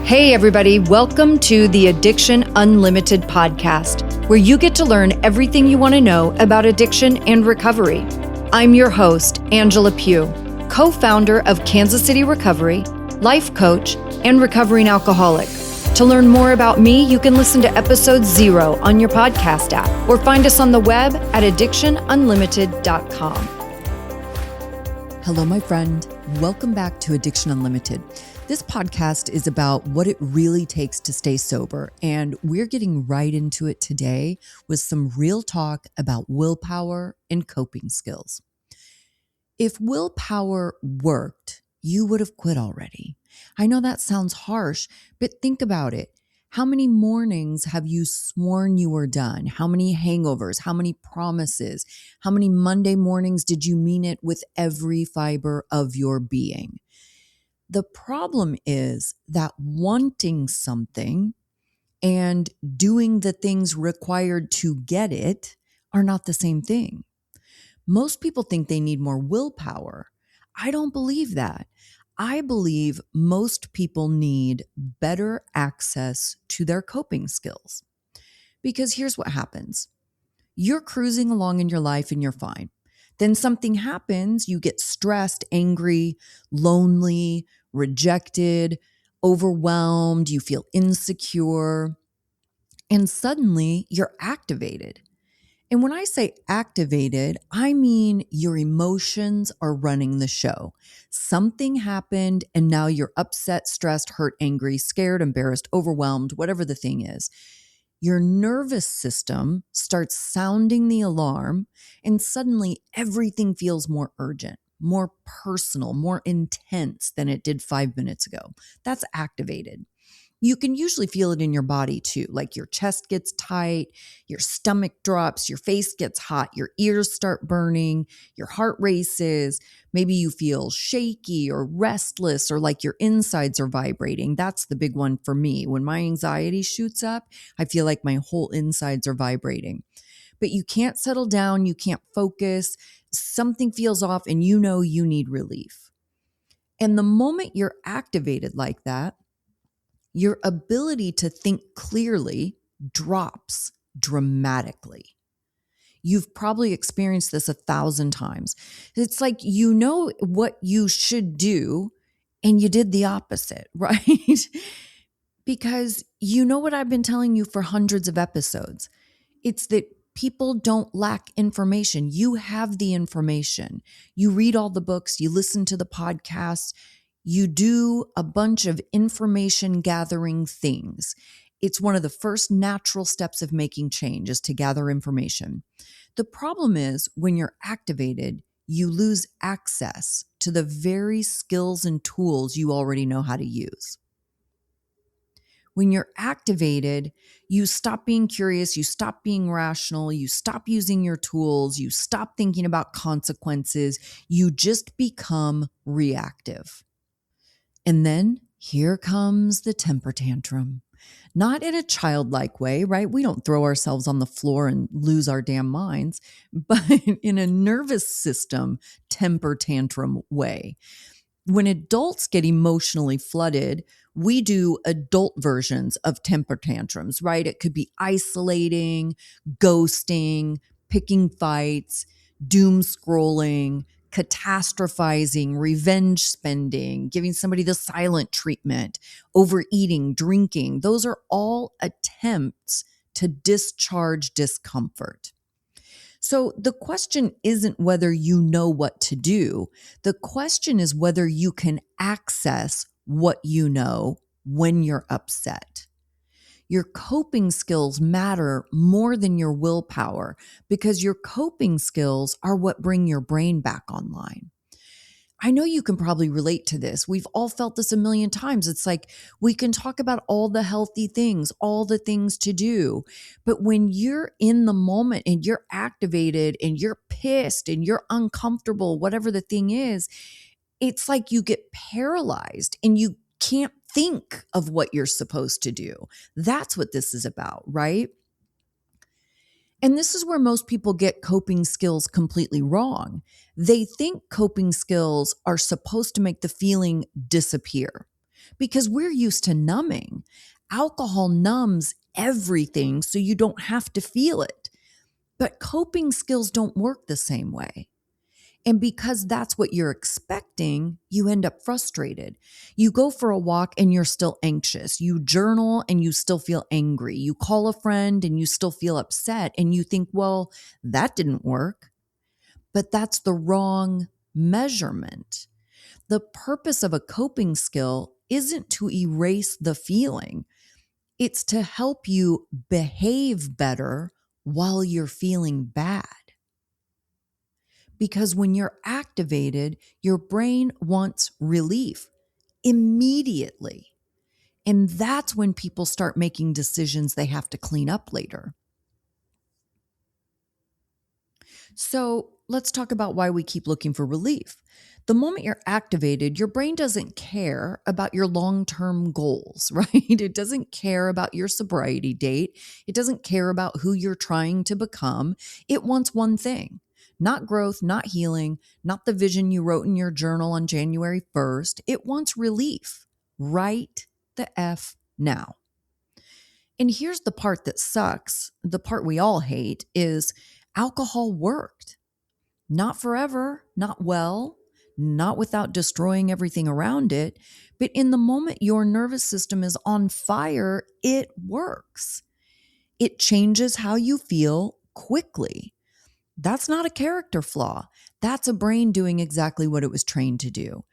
Hey, everybody, welcome to the Addiction Unlimited podcast, where you get to learn everything you want to know about addiction and recovery. I'm your host, Angela Pugh, co-founder of Kansas City Recovery, life coach, and recovering alcoholic. To learn more about me, you can listen to episode 0 on your podcast app or find us on the web at addictionunlimited.com. Hello, my friend. Welcome back to Addiction Unlimited. This podcast is about what it really takes to stay sober, and we're getting right into it today with some real talk about willpower and coping skills. If willpower worked, you would have quit already. I know that sounds harsh, but think about it. How many mornings have you sworn you were done? How many hangovers? How many promises? How many Monday mornings did you mean it with every fiber of your being? The problem is that wanting something and doing the things required to get it are not the same thing. Most people think they need more willpower. I don't believe that. I believe most people need better access to their coping skills. Because here's what happens. You're cruising along in your life and you're fine. Then something happens, you get stressed, angry, lonely, rejected, overwhelmed, you feel insecure, and suddenly you're activated. And when I say activated, I mean your emotions are running the show. Something happened and now you're upset, stressed, hurt, angry, scared, embarrassed, overwhelmed, whatever the thing is. Your nervous system starts sounding the alarm, and suddenly everything feels more urgent, more personal, more intense than it did 5 minutes ago. That's activated. You can usually feel it in your body too, like your chest gets tight, your stomach drops, your face gets hot, your ears start burning, your heart races. Maybe you feel shaky or restless or like your insides are vibrating. That's the big one for me. When my anxiety shoots up, I feel like my whole insides are vibrating. But you can't settle down, you can't focus, something feels off and you know you need relief. And the moment you're activated like that, your ability to think clearly drops dramatically. You've probably experienced this 1,000 times. It's like you know what you should do and you did the opposite, right? Because you know what I've been telling you for hundreds of episodes. It's that people don't lack information. You have the information. You read all the books, you listen to the podcasts, you do a bunch of information gathering things. It's one of the first natural steps of making change is to gather information. The problem is when you're activated, you lose access to the very skills and tools you already know how to use. When you're activated, you stop being curious, you stop being rational, you stop using your tools, you stop thinking about consequences, you just become reactive. And then here comes the temper tantrum. Not in a childlike way, right? We don't throw ourselves on the floor and lose our damn minds, but in a nervous system temper tantrum way. When adults get emotionally flooded, we do adult versions of temper tantrums, right? It could be isolating, ghosting, picking fights, doom scrolling, catastrophizing, revenge spending, giving somebody the silent treatment, overeating, drinking. Those are all attempts to discharge discomfort. So the question isn't whether you know what to do. The question is whether you can access what you know when you're upset. Your coping skills matter more than your willpower because your coping skills are what bring your brain back online. I know you can probably relate to this. We've all felt this a million times. It's like we can talk about all the healthy things, all the things to do. But when you're in the moment and you're activated and you're pissed and you're uncomfortable, whatever the thing is, it's like you get paralyzed and you can't think of what you're supposed to do. That's what this is about, right? And this is where most people get coping skills completely wrong. They think coping skills are supposed to make the feeling disappear. because we're used to numbing. Alcohol numbs everything so you don't have to feel it. But coping skills don't work the same way. And because that's what you're expecting, you end up frustrated. You go for a walk and you're still anxious. You journal and you still feel angry. You call a friend and you still feel upset. And you think, well, that didn't work. But that's the wrong measurement. The purpose of a coping skill isn't to erase the feeling, it's to help you behave better while you're feeling bad. Because when you're activated, your brain wants relief immediately. And that's when people start making decisions they have to clean up later. So let's talk about why we keep looking for relief. The moment you're activated, your brain doesn't care about your long-term goals, right? It doesn't care about your sobriety date. It doesn't care about who you're trying to become. It wants one thing, not growth, not healing, not the vision you wrote in your journal on January 1st. It wants relief right the F now. And here's the part that sucks. The part we all hate is alcohol worked. Not forever, not well, not without destroying everything around it, but in the moment your nervous system is on fire, it works. It changes how you feel quickly. That's not a character flaw. That's a brain doing exactly what it was trained to do.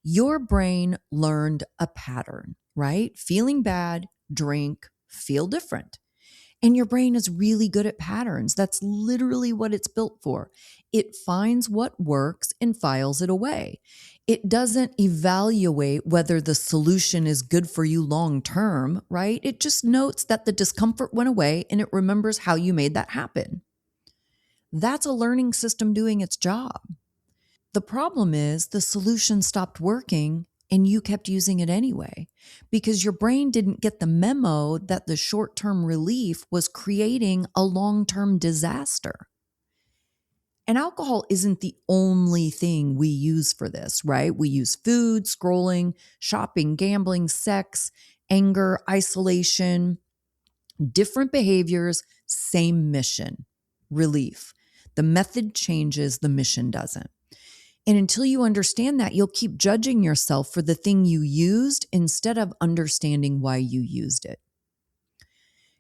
Your brain learned a pattern, right? Feeling bad, drink, feel different. And your brain is really good at patterns. That's literally what it's built for. It finds what works and files it away. It doesn't evaluate whether the solution is good for you long term, right? It just notes that the discomfort went away and it remembers how you made that happen. That's a learning system doing its job. The problem is the solution stopped working and you kept using it anyway because your brain didn't get the memo that the short-term relief was creating a long-term disaster. And alcohol isn't the only thing we use for this, right? We use food, scrolling, shopping, gambling, sex, anger, isolation, different behaviors, same mission, relief. The method changes, the mission doesn't. And until you understand that, you'll keep judging yourself for the thing you used instead of understanding why you used it.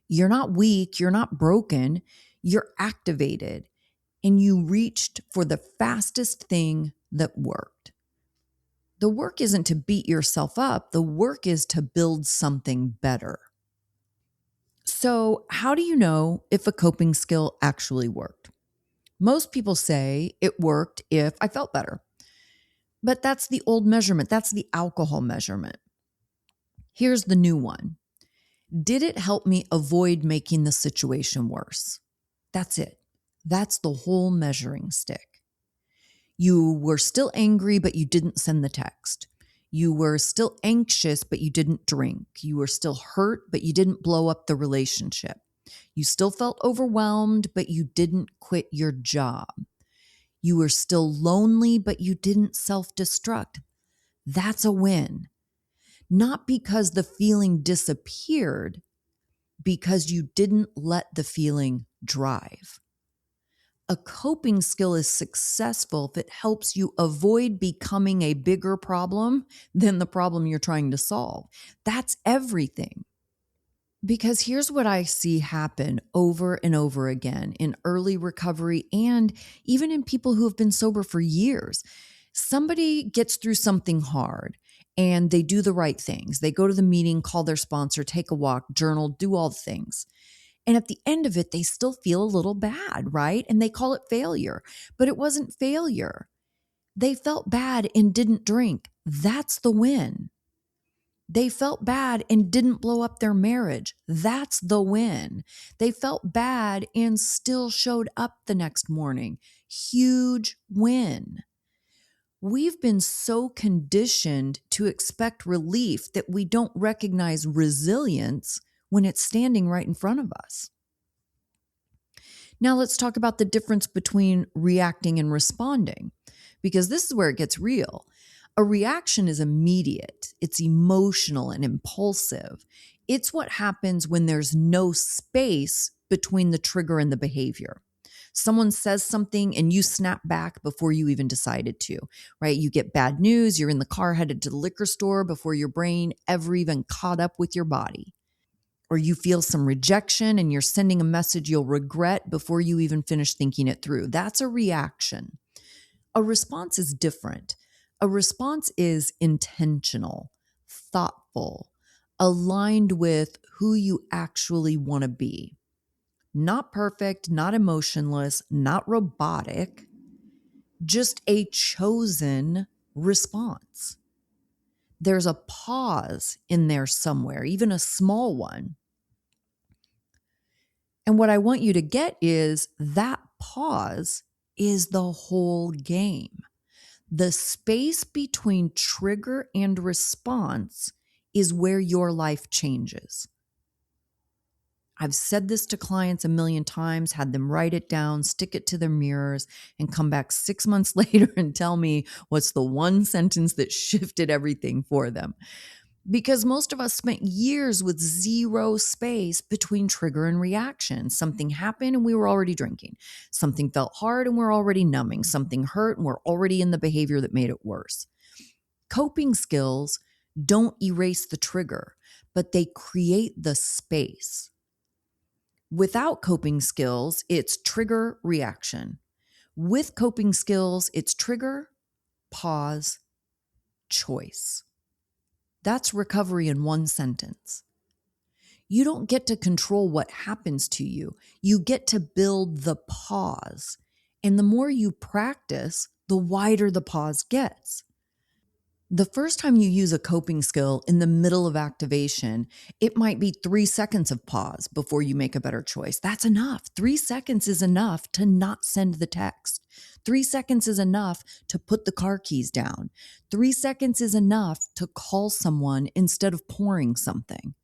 You're not weak, you're not broken, you're activated, and you reached for the fastest thing that worked. The work isn't to beat yourself up, the work is to build something better. So, how do you know if a coping skill actually worked? Most people say it worked if I felt better. But that's the old measurement. That's the alcohol measurement. Here's the new one. Did it help me avoid making the situation worse? That's it. That's the whole measuring stick. You were still angry, but you didn't send the text. You were still anxious, but you didn't drink. You were still hurt, but you didn't blow up the relationship. You still felt overwhelmed, but you didn't quit your job. You were still lonely, but you didn't self-destruct. That's a win. Not because the feeling disappeared, because you didn't let the feeling drive. A coping skill is successful if it helps you avoid becoming a bigger problem than the problem you're trying to solve. That's everything. Because here's what I see happen over and over again in early recovery and even in people who have been sober for years. Somebody gets through something hard and they do the right things. They go to the meeting, call their sponsor, take a walk, journal, do all the things. And at the end of it, they still feel a little bad, right? And they call it failure. But it wasn't failure. They felt bad and didn't drink. That's the win. They felt bad and didn't blow up their marriage. That's the win. They felt bad and still showed up the next morning. Huge win. We've been so conditioned to expect relief that we don't recognize resilience when it's standing right in front of us. Now let's talk about the difference between reacting and responding, because this is where it gets real. A reaction is immediate, it's emotional and impulsive. It's what happens when there's no space between the trigger and the behavior. Someone says something and you snap back before you even decided to, right? You get bad news, you're in the car headed to the liquor store before your brain ever even caught up with your body. Or you feel some rejection and you're sending a message you'll regret before you even finish thinking it through. That's a reaction. A response is different. A response is intentional, thoughtful, aligned with who you actually want to be. Not perfect, not emotionless, not robotic, just a chosen response. There's a pause in there somewhere, even a small one. And what I want you to get is that pause is the whole game. The space between trigger and response is where your life changes. I've said this to clients a million times, had them write it down, stick it to their mirrors, and come back 6 months later and tell me what's the one sentence that shifted everything for them. Because most of us spent years with zero space between trigger and reaction. Something happened and we were already drinking. Something felt hard and we're already numbing. Something hurt and we're already in the behavior that made it worse. Coping skills don't erase the trigger, but they create the space. Without coping skills, it's trigger, reaction. With coping skills, it's trigger, pause, choice. That's recovery in one sentence. You don't get to control what happens to you. You get to build the pause. And the more you practice, the wider the pause gets. The first time you use a coping skill in the middle of activation, it might be 3 seconds of pause before you make a better choice. That's enough. 3 seconds is enough to not send the text. 3 seconds is enough to put the car keys down. 3 seconds is enough to call someone instead of pouring something.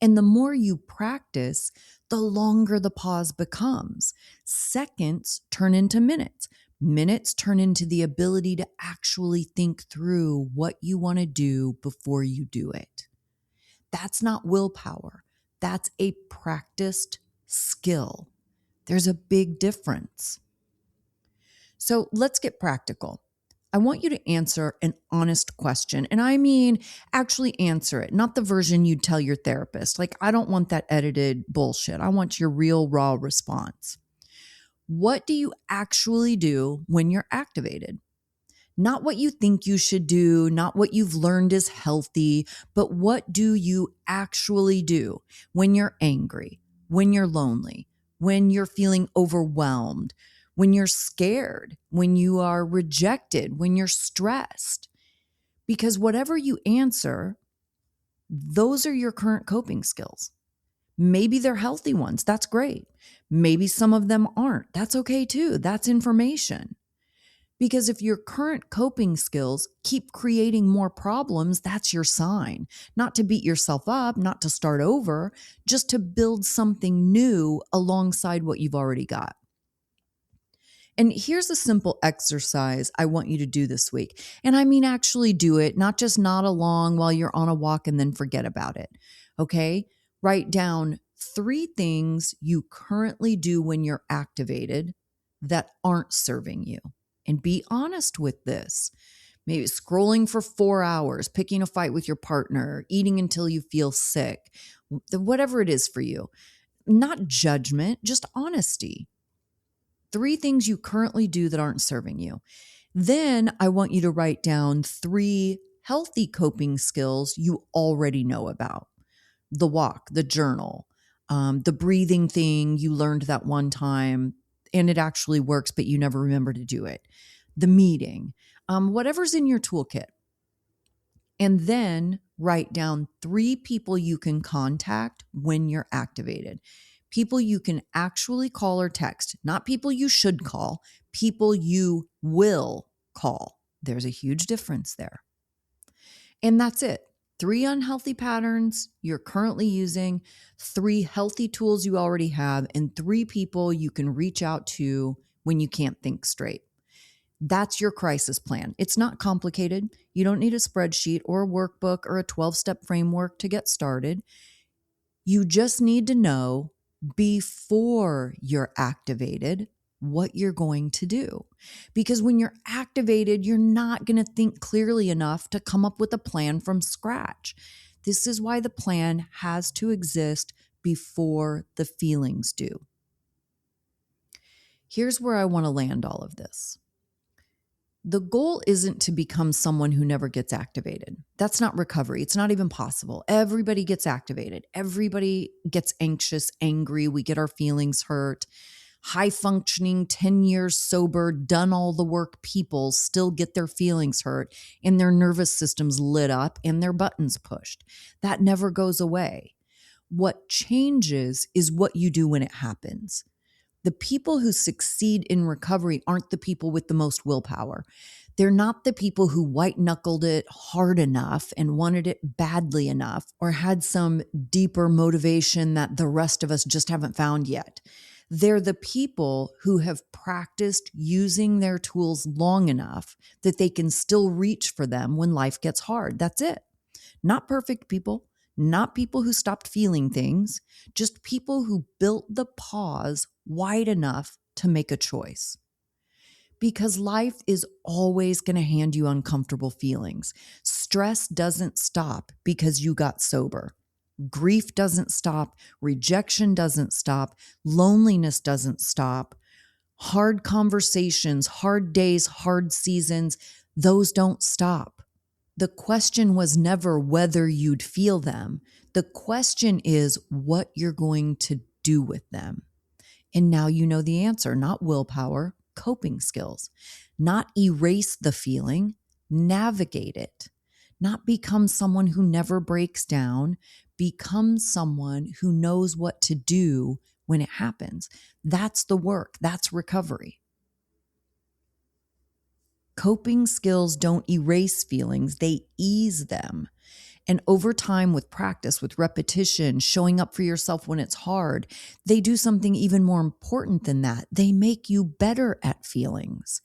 And the more you practice, the longer the pause becomes. Seconds turn into minutes. Minutes turn into the ability to actually think through what you want to do before you do it. That's not willpower. That's a practiced skill. There's a big difference. So let's get practical. I want you to answer an honest question. And I mean, actually answer it, not the version you'd tell your therapist. Like, I don't want that edited bullshit. I want your real, raw response. What do you actually do when you're activated? Not what you think you should do, not what you've learned is healthy, but what do you actually do when you're angry, when you're lonely, when you're feeling overwhelmed, when you're scared, when you are rejected, when you're stressed? Because whatever you answer, those are your current coping skills. Maybe they're healthy ones. That's great. Maybe some of them aren't. That's okay too. That's information. Because if your current coping skills keep creating more problems, that's your sign. Not to beat yourself up, not to start over, just to build something new alongside what you've already got. And here's a simple exercise I want you to do this week. And I mean, actually do it, not just nod along while you're on a walk and then forget about it. Okay? Write down 3 things you currently do when you're activated that aren't serving you. And be honest with this. Maybe scrolling for 4 hours, picking a fight with your partner, eating until you feel sick, whatever it is for you. Not judgment, just honesty. 3 things you currently do that aren't serving you. Then I want you to write down 3 healthy coping skills you already know about. The walk, the journal, the breathing thing you learned that one time and it actually works, but you never remember to do it. The meeting, whatever's in your toolkit. And then write down 3 people you can contact when you're activated. People you can actually call or text, not people you should call, people you will call. There's a huge difference there. And that's it. 3 unhealthy patterns you're currently using, 3 healthy tools you already have, and 3 people you can reach out to when you can't think straight. That's your crisis plan. It's not complicated. You don't need a spreadsheet or a workbook or a 12-step framework to get started. You just need to know before you're activated what you're going to do. Because when you're activated, you're not going to think clearly enough to come up with a plan from scratch. This is why the plan has to exist before the feelings do. Here's where I want to land all of this. The goal isn't to become someone who never gets activated. That's not recovery. It's not even possible. Everybody gets activated. Everybody gets anxious, angry. We get our feelings hurt. High functioning, 10 years sober, done all the work people still get their feelings hurt and their nervous systems lit up and their buttons pushed. That never goes away. What changes is what you do when it happens. The people who succeed in recovery aren't the people with the most willpower. They're not the people who white-knuckled it hard enough and wanted it badly enough or had some deeper motivation that the rest of us just haven't found yet. They're the people who have practiced using their tools long enough that they can still reach for them when life gets hard. That's it. Not perfect people. Not people who stopped feeling things, just people who built the pause wide enough to make a choice. Because life is always going to hand you uncomfortable feelings. Stress doesn't stop because you got sober. Grief doesn't stop. Rejection doesn't stop. Loneliness doesn't stop. Hard conversations, hard days, hard seasons, those don't stop. The question was never whether you'd feel them. The question is what you're going to do with them. And now you know the answer, not willpower, coping skills. Not erase the feeling, navigate it. Not become someone who never breaks down, become someone who knows what to do when it happens. That's the work, that's recovery. Coping skills don't erase feelings, they ease them. And over time, with practice, with repetition, showing up for yourself when it's hard, they do something even more important than that. They make you better at feelings,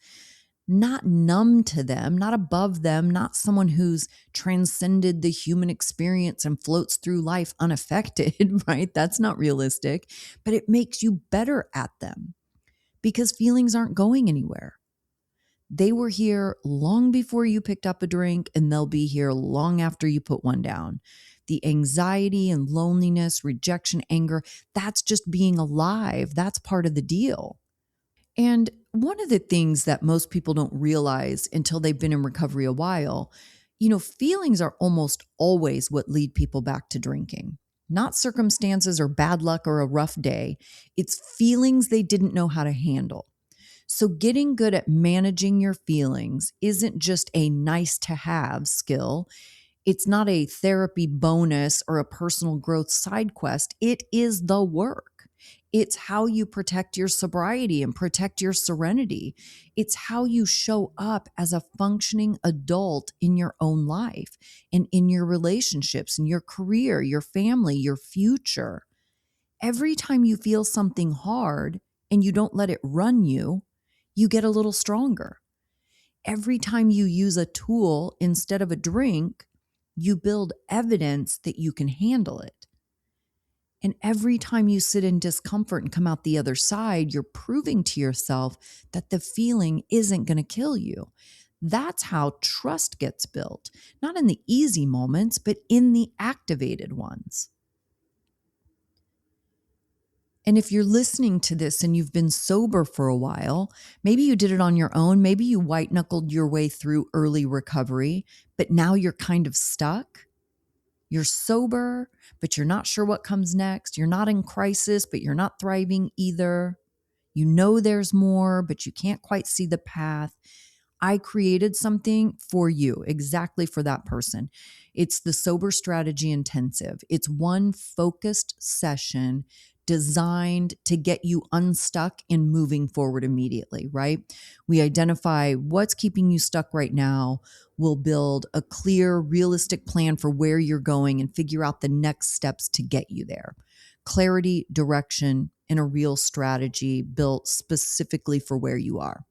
not numb to them, not above them, not someone who's transcended the human experience and floats through life unaffected, right? That's not realistic, but it makes you better at them because feelings aren't going anywhere. They were here long before you picked up a drink, and they'll be here long after you put one down. The anxiety and loneliness, rejection, anger, that's just being alive. That's part of the deal. And one of the things that most people don't realize until they've been in recovery a while, feelings are almost always what lead people back to drinking. Not circumstances or bad luck or a rough day. It's feelings they didn't know how to handle. So getting good at managing your feelings isn't just a nice to have skill. It's not a therapy bonus or a personal growth side quest. It is the work. It's how you protect your sobriety and protect your serenity. It's how you show up as a functioning adult in your own life and in your relationships, in your career, your family, your future. Every time you feel something hard and you don't let it run you, you get a little stronger. Every time you use a tool instead of a drink, you build evidence that you can handle it. And every time you sit in discomfort and come out the other side, you're proving to yourself that the feeling isn't going to kill you. That's how trust gets built, not in the easy moments, but in the activated ones. And if you're listening to this and you've been sober for a while, maybe you did it on your own, maybe you white-knuckled your way through early recovery, but now you're kind of stuck. You're sober, but you're not sure what comes next. You're not in crisis, but you're not thriving either. You know there's more, but you can't quite see the path. I created something for you, exactly for that person. It's the Sober Strategy Intensive. It's one focused session designed to get you unstuck and moving forward immediately, right? We identify what's keeping you stuck right now. We'll build a clear, realistic plan for where you're going and figure out the next steps to get you there. Clarity, direction, and a real strategy built specifically for where you are.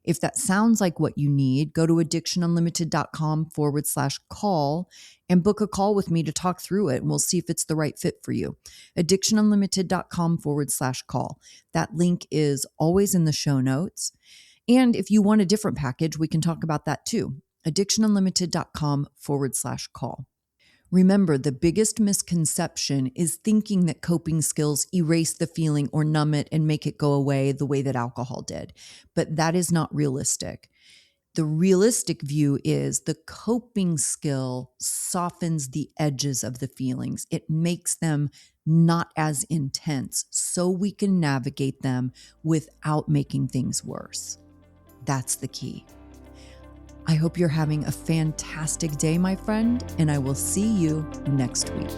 If that sounds like what you need, go to addictionunlimited.com/call and book a call with me to talk through it, and we'll see if it's the right fit for you. addictionunlimited.com/call. That link is always in the show notes. And if you want a different package, we can talk about that too. addictionunlimited.com/call. Remember, the biggest misconception is thinking that coping skills erase the feeling or numb it and make it go away the way that alcohol did. But that is not realistic. The realistic view is the coping skill softens the edges of the feelings. It makes them not as intense so we can navigate them without making things worse. That's the key. I hope you're having a fantastic day, my friend, and I will see you next week.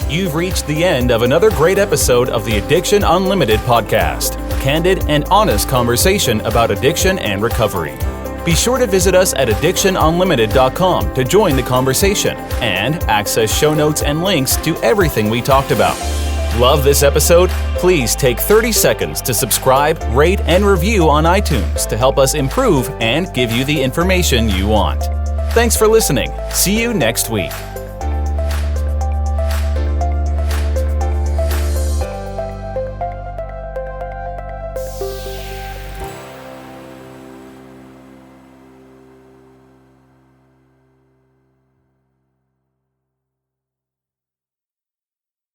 You've reached the end of another great episode of the Addiction Unlimited podcast. Candid and honest conversation about addiction and recovery. Be sure to visit us at addictionunlimited.com to join the conversation and access show notes and links to everything we talked about. Love this episode? Please take 30 seconds to subscribe, rate, and review on iTunes to help us improve and give you the information you want. Thanks for listening. See you next week.